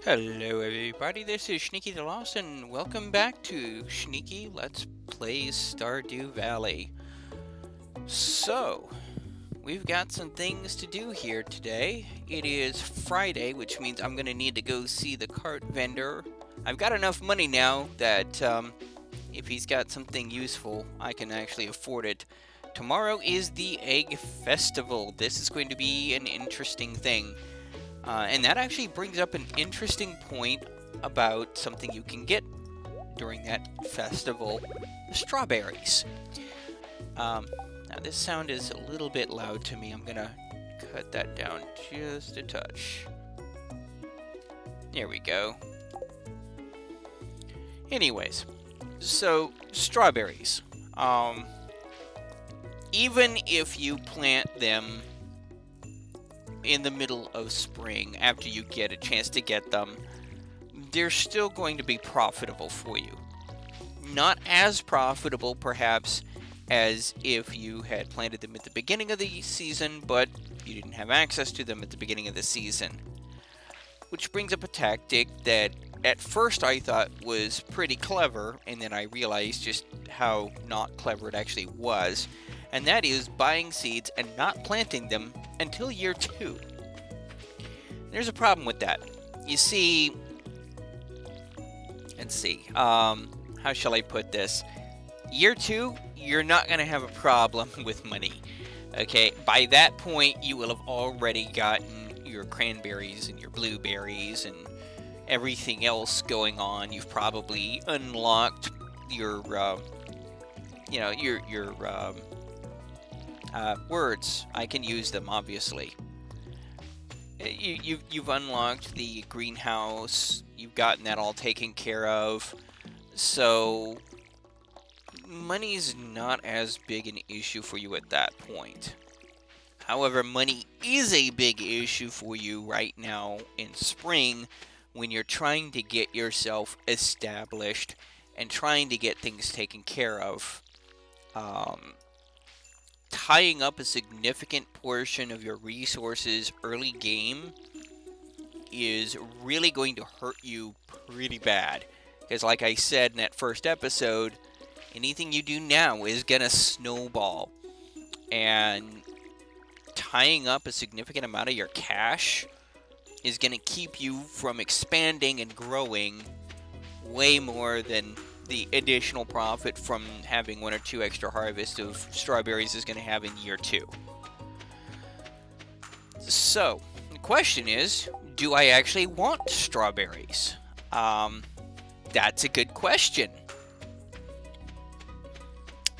Hello everybody, this is Sneaky the Lost and welcome back to Sneaky Let's Play Stardew Valley. So, we've got some things to do here today. It is Friday, which means I'm going to need to go see the cart vendor. I've got enough money now that if he's got something useful, I can actually afford it. Tomorrow is the Egg Festival. This is going to be an interesting thing. And that actually brings up an interesting point about something you can get during that festival, the strawberries. Now this sound is a little bit loud to me. I'm gonna cut that down just a touch. There we go. Anyways, so strawberries. Even if you plant them in the middle of spring, after you get a chance to get them, they're still going to be profitable for you. Not as profitable, perhaps, as if you had planted them at the beginning of the season, but you didn't have access to them at the beginning of the season. Which brings up a tactic that at first I thought was pretty clever, and then I realized just how not clever it actually was. And that is buying seeds and not planting them until year 2. There's a problem with that. You see, let's see, how shall I put this? Year 2, you're not going to have a problem with money. Okay, by that point, you will have already gotten your cranberries and your blueberries and everything else going on. You've probably unlocked your, words. I can use them, obviously. You've unlocked the greenhouse. You've gotten that all taken care of. So, money's not as big an issue for you at that point. However, money is a big issue for you right now in spring when you're trying to get yourself established and trying to get things taken care of. Tying up a significant portion of your resources early game is really going to hurt you pretty bad. Because like I said in that first episode, anything you do now is going to snowball. And tying up a significant amount of your cash is going to keep you from expanding and growing way more than the additional profit from having 1 or 2 extra harvests of strawberries is going to have in year 2. So, the question is, do I actually want strawberries? That's a good question.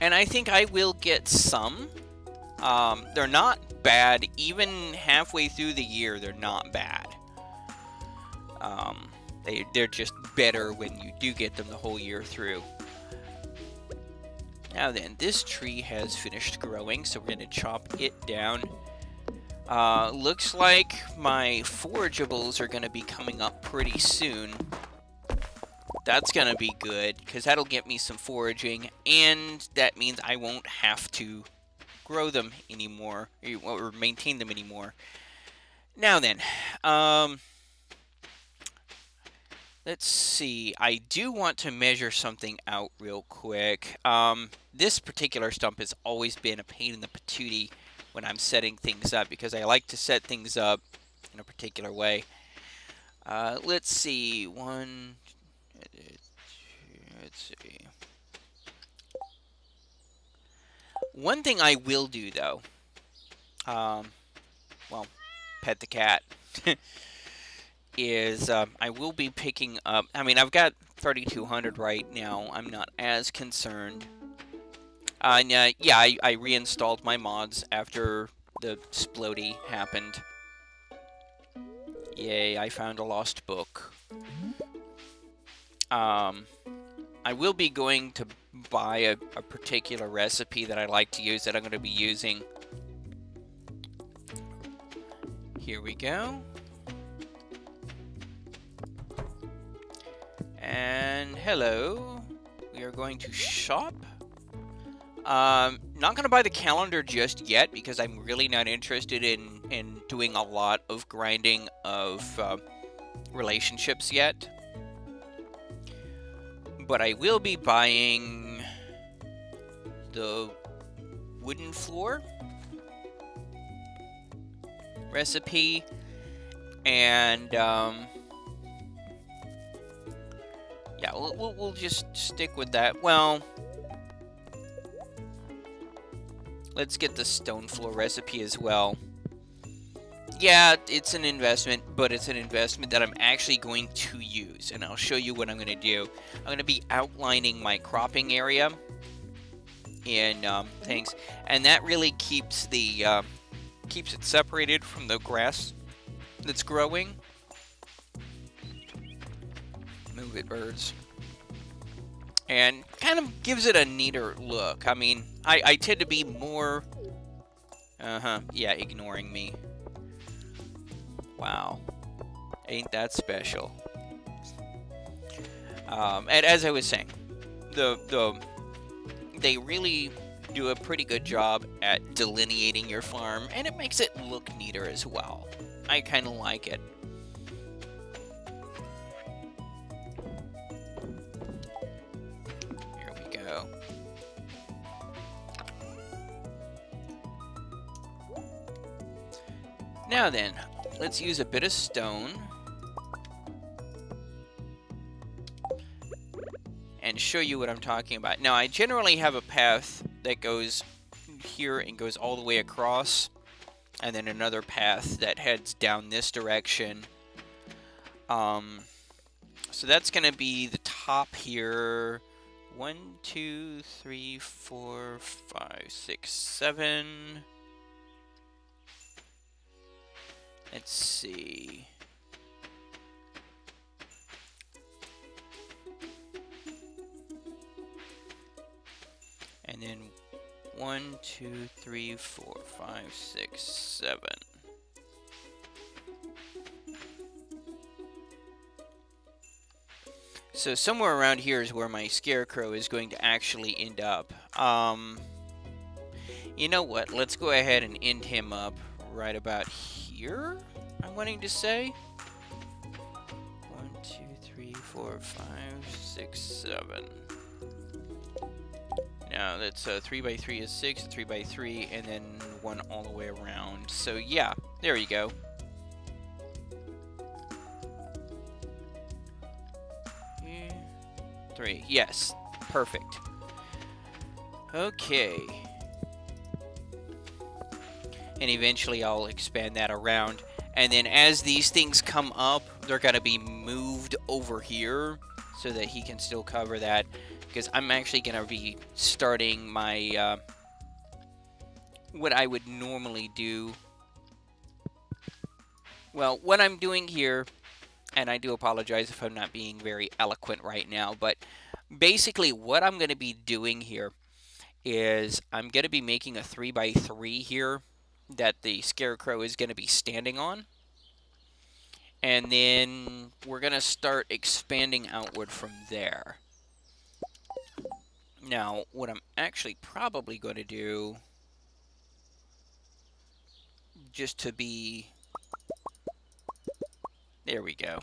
And I think I will get some. They're not bad. Even halfway through the year, they're not bad. They're just better when you do get them the whole year through. Now then, this tree has finished growing, so we're going to chop it down. Looks like my forageables are going to be coming up pretty soon. That's going to be good, because that'll get me some foraging, and that means I won't have to grow them anymore, or maintain them anymore. Now then, let's see, I do want to measure something out real quick. This particular stump has always been a pain in the patootie when I'm setting things up, because I like to set things up in a particular way. Let's see, let's see. One thing I will do, though, well, pet the cat, is I will be picking up, I mean, I've got 3,200 right now. I'm not as concerned. Yeah, I reinstalled my mods after the splody happened. Yay, I found a lost book. I will be going to buy a particular recipe that I like to use that I'm going to be using. Here we go. And hello. We are going to shop. Not going to buy the calendar just yet because I'm really not interested in doing a lot of grinding of relationships yet. But I will be buying the wooden floor recipe, and yeah, we'll just stick with that. Well, let's get the stone floor recipe as well. Yeah, it's an investment, but it's an investment that I'm actually going to use, and I'll show you what I'm going to do. I'm going to be outlining my cropping area and things, and that really keeps the keeps it separated from the grass that's growing. Move it, birds. And kind of gives it a neater look. I mean, I tend to be more... yeah, ignoring me. Wow. Ain't that special. And as I was saying, they really do a pretty good job at delineating your farm, and it makes it look neater as well. I kind of like it. Here we go. Now then, let's use a bit of stone and show you what I'm talking about. Now, I generally have a path that goes here and goes all the way across, and then another path that heads down this direction. So that's going to be the top here. 1, 2, 3, 4, 5, 6, 7. Let's see. And then 1, 2, 3, 4, 5, 6, 7. So somewhere around here is where my scarecrow is going to actually end up. You know what? Let's go ahead and end him up right about here, I'm wanting to say. 1, 2, 3, 4, 5, 6, 7. Now that's 3 by 3 is 6, 3 by 3, and then 1 all the way around. So yeah, there you go. Three, yes, perfect. Okay. And eventually I'll expand that around. And then as these things come up, they're going to be moved over here so that he can still cover that. Because I'm actually going to be starting my, what I would normally do. Well, what I'm doing here, and I do apologize if I'm not being very eloquent right now, but basically what I'm going to be doing here is I'm going to be making a 3 by 3 here that the scarecrow is going to be standing on. And then we're going to start expanding outward from there. Now, what I'm actually probably going to do, just to be... There we go.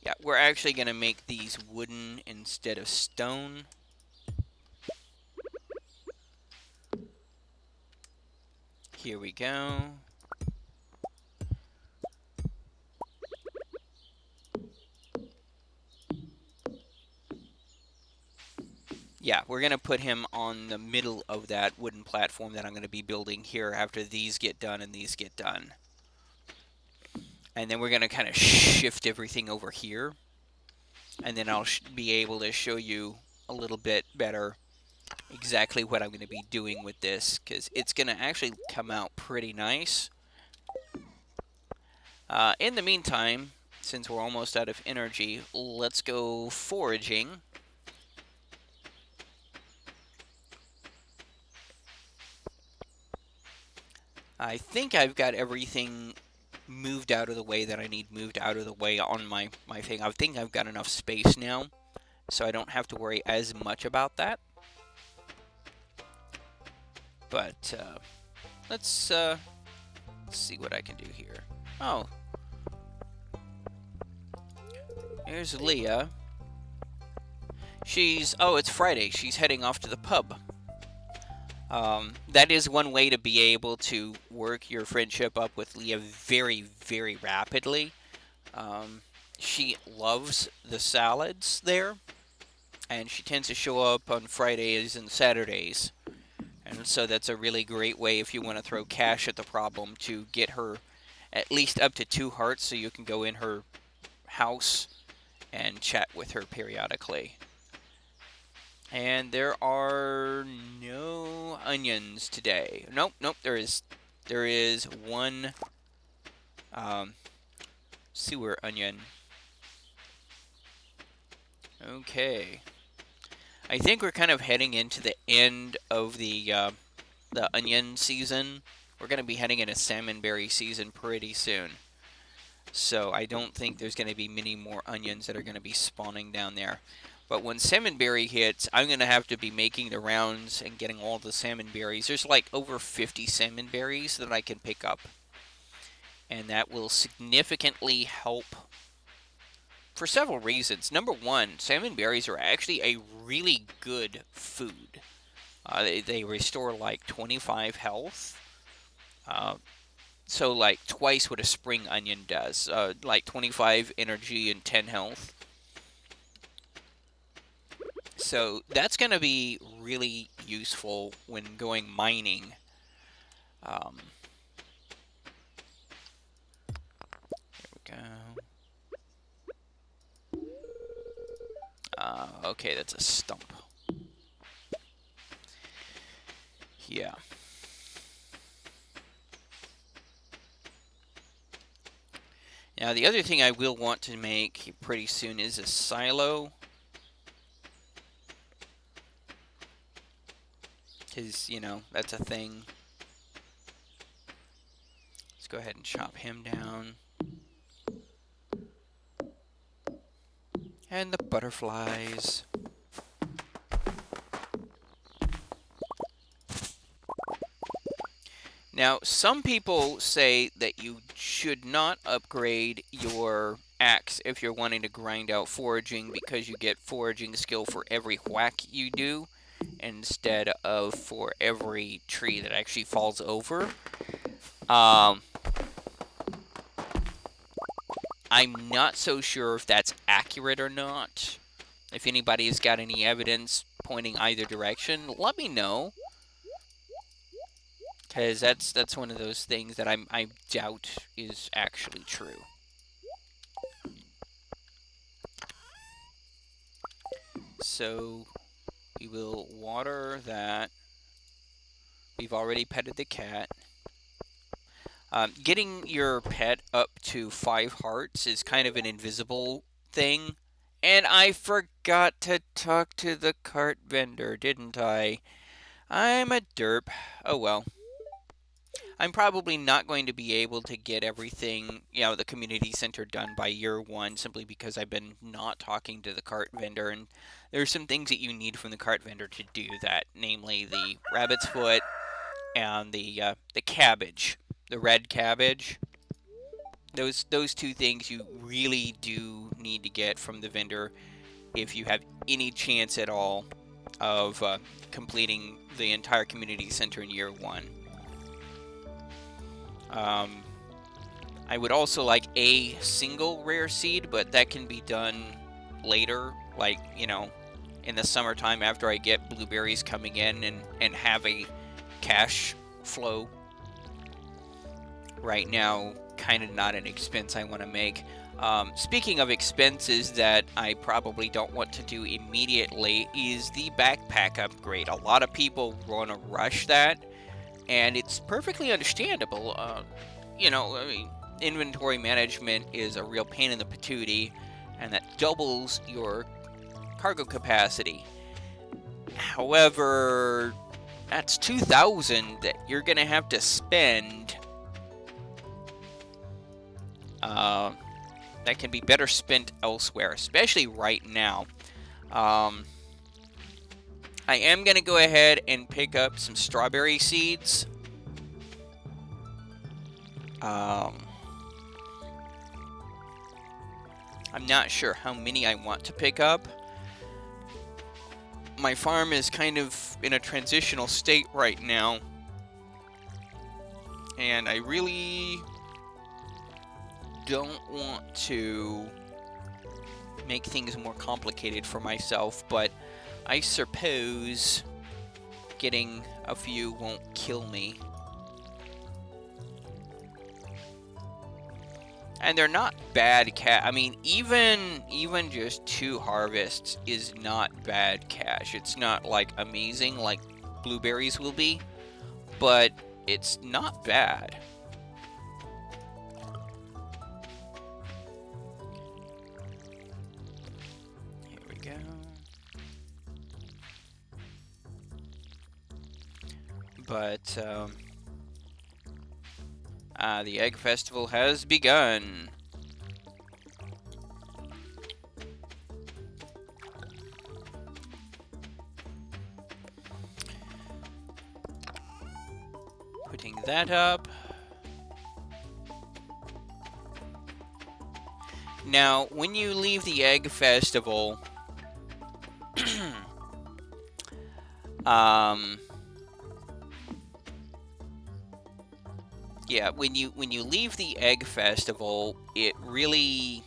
Yeah, we're actually going to make these wooden instead of stone. Here we go. Yeah, we're going to put him on the middle of that wooden platform that I'm going to be building here after these get done and these get done. And then we're going to kind of shift everything over here. And then I'll be able to show you a little bit better exactly what I'm going to be doing with this, because it's going to actually come out pretty nice. In the meantime, since we're almost out of energy, let's go foraging. I think I've got everything moved out of the way that I need moved out of the way on my thing. I think I've got enough space now, so I don't have to worry as much about that. But let's see what I can do here. Oh. There's Leah. Oh, it's Friday. She's heading off to the pub. That is one way to be able to work your friendship up with Leah very, very rapidly. She loves the salads there, and she tends to show up on Fridays and Saturdays. And so that's a really great way if you want to throw cash at the problem to get her at least up to 2 hearts so you can go in her house and chat with her periodically. And there are no onions today. Nope, there is one sewer onion. Okay. I think we're kind of heading into the end of the onion season. We're going to be heading into salmonberry season pretty soon. So I don't think there's going to be many more onions that are going to be spawning down there. But when salmonberry hits, I'm going to have to be making the rounds and getting all the salmonberries. There's like over 50 salmonberries that I can pick up. And that will significantly help for several reasons. Number one, salmonberries are actually a really good food. They restore like 25 health. So like twice what a spring onion does. Like 25 energy and 10 health. So that's going to be really useful when going mining. There we go. Okay, that's a stump. Yeah. Now, the other thing I will want to make pretty soon is a silo. Because, you know, that's a thing. Let's go ahead and chop him down. And the butterflies. Now, some people say that you should not upgrade your axe if you're wanting to grind out foraging because you get foraging skill for every whack you do instead of for every tree that actually falls over. I'm not so sure if that's accurate or not. If anybody has got any evidence pointing either direction, let me know. Because that's one of those things that I doubt is actually true. So we will water that. We've already petted the cat. Getting your pet up to 5 hearts is kind of an invisible thing. And I forgot to talk to the cart vendor, didn't I? I'm a derp. Oh well. I'm probably not going to be able to get everything, you know, the community center done by year 1 simply because I've been not talking to the cart vendor, and there's some things that you need from the cart vendor to do that, namely the rabbit's foot and the cabbage, the red cabbage. Those 2 things you really do need to get from the vendor if you have any chance at all of completing the entire community center in year 1. I would also like a single rare seed, but that can be done later, like, you know, in the summertime after I get blueberries coming in and have a cash flow. Right now, kind of not an expense I want to make. Speaking of expenses that I probably don't want to do immediately is the backpack upgrade. A lot of people want to rush that, and it's perfectly understandable. You know, I mean, inventory management is a real pain in the patootie, and that doubles your cargo capacity. However, that's 2,000 that you're going to have to spend. That can be better spent elsewhere, especially right now. I am going to go ahead and pick up some strawberry seeds. I'm not sure how many I want to pick up. My farm is kind of in a transitional state right now, and I really don't want to make things more complicated for myself, but I suppose getting a few won't kill me. And they're not bad cash. I mean, even just 2 harvests is not bad cash. It's not like amazing like blueberries will be, but it's not bad. Here we go. But the Egg Festival has begun. Putting that up. Now, when you leave the Egg Festival, yeah, when you leave the Egg Festival, it really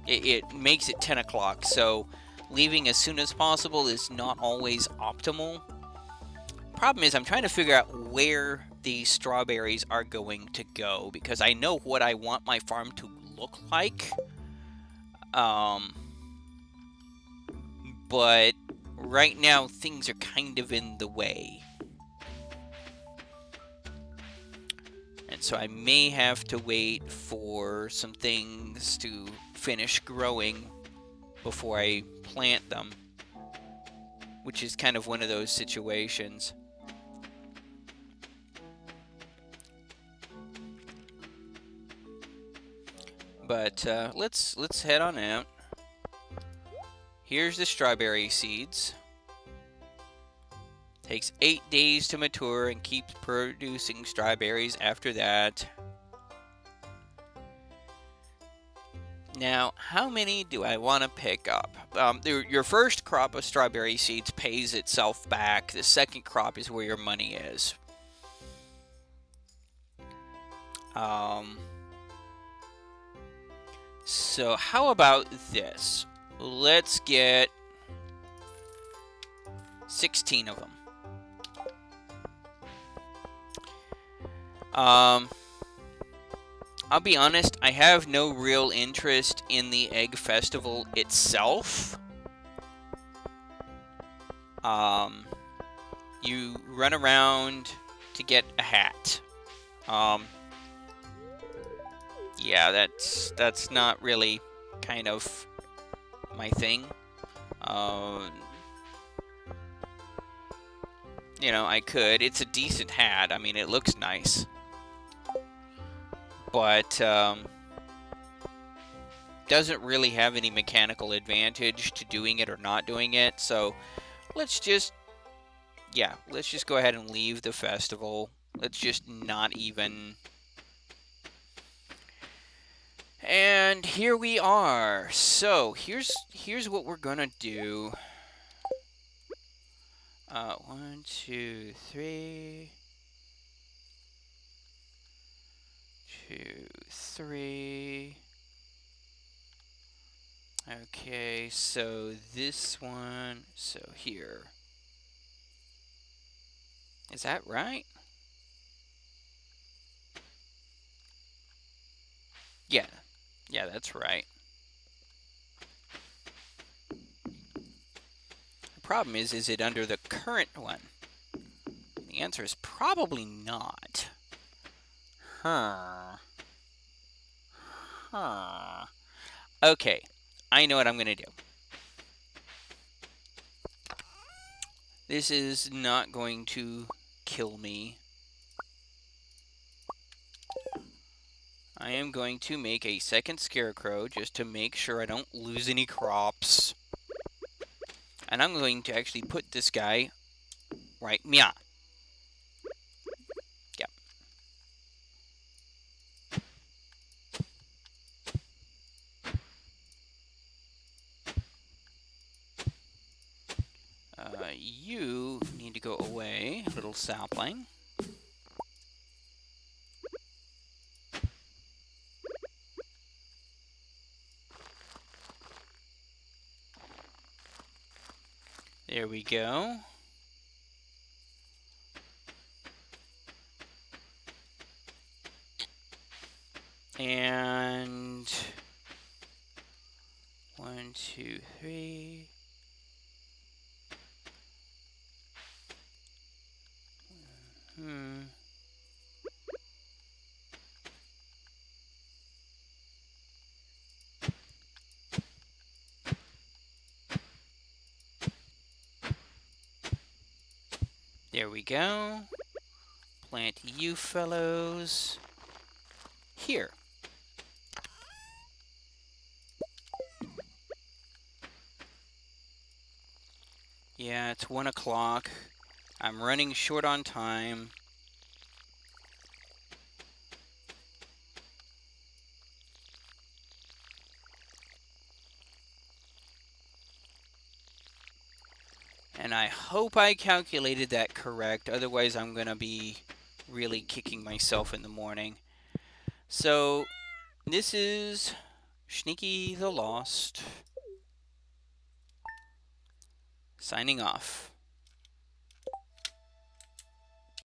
it makes it 10 o'clock. So leaving as soon as possible is not always optimal. Problem is, I'm trying to figure out where these strawberries are going to go, because I know what I want my farm to look like. But right now things are kind of in the way. And so I may have to wait for some things to finish growing before I plant them, which is kind of one of those situations. But let's head on out. Here's the strawberry seeds. Takes 8 days to mature and keeps producing strawberries after that. Now, how many do I want to pick up? Your first crop of strawberry seeds pays itself back. The second crop is where your money is. So how about this? Let's get 16 of them. I'll be honest, I have no real interest in the Egg Festival itself. You run around to get a hat. Yeah, that's not really kind of my thing. You know, I could. It's a decent hat. I mean, it looks nice. But doesn't really have any mechanical advantage to doing it or not doing it. So let's just go ahead and leave the festival. Let's just not even. And here we are. So here's what we're gonna do. 1, 2, 3. 2, 3. Okay, so this one, so here. Is that right? Yeah, that's right. The problem is it under the current one? The answer is probably not. Huh. Okay, I know what I'm gonna do. This is not going to kill me. I am going to make a second scarecrow just to make sure I don't lose any crops. And I'm going to actually put this guy right, yeah. Yep. You need to go away, little sapling. There we go. And 1, 2, 3. There we go. Plant you fellows here. Yeah, it's 1 o'clock. I'm running short on time. And I hope I calculated that correct, otherwise I'm going to be really kicking myself in the morning. So, this is Sneaky the Lost, signing off.